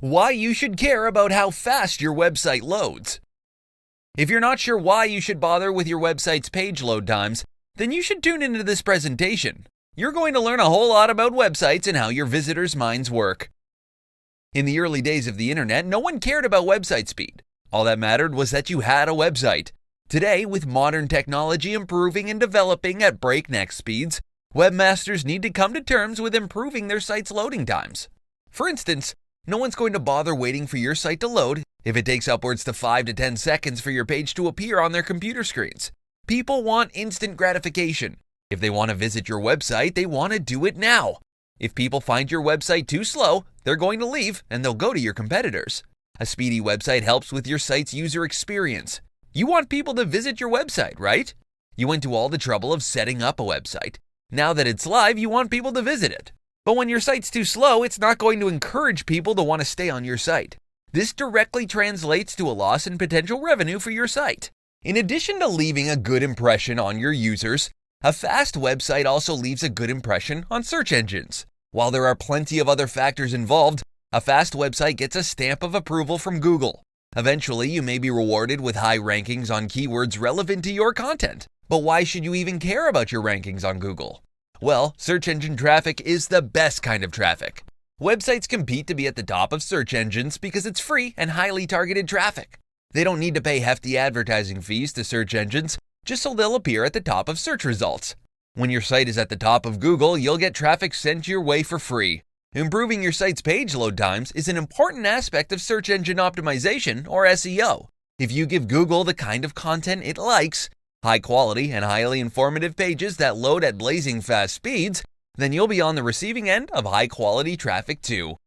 Why you should care about how fast your website loads. If you're not sure why you should bother with your website's page load times, then you should tune into this presentation. You're going to learn a whole lot about websites and how your visitors' minds work. In the early days of the internet, no one cared about website speed. All that mattered was that you had a website. Today, with modern technology improving and developing at breakneck speeds, webmasters need to come to terms with improving their site's loading times. For instance, no one's going to bother waiting for your site to load if it takes upwards to 5 to 10 seconds for your page to appear on their computer screens. People want instant gratification. If they want to visit your website, they want to do it now. If people find your website too slow, they're going to leave and they'll go to your competitors. A speedy website helps with your site's user experience. You want people to visit your website, right? You went to all the trouble of setting up a website. Now that it's live, you want people to visit it. But when your site's too slow, it's not going to encourage people to want to stay on your site. This directly translates to a loss in potential revenue for your site. In addition to leaving a good impression on your users, a fast website also leaves a good impression on search engines. While there are plenty of other factors involved, a fast website gets a stamp of approval from Google. Eventually, you may be rewarded with high rankings on keywords relevant to your content. But why should you even care about your rankings on Google? Well, search engine traffic is the best kind of traffic. Websites compete to be at the top of search engines because it's free and highly targeted traffic. They don't need to pay hefty advertising fees to search engines just so they'll appear at the top of search results. When your site is at the top of Google, you'll get traffic sent your way for free. Improving your site's page load times is an important aspect of search engine optimization, or SEO. If you give Google the kind of content it likes, high quality and highly informative pages that load at blazing fast speeds, then you'll be on the receiving end of high quality traffic too.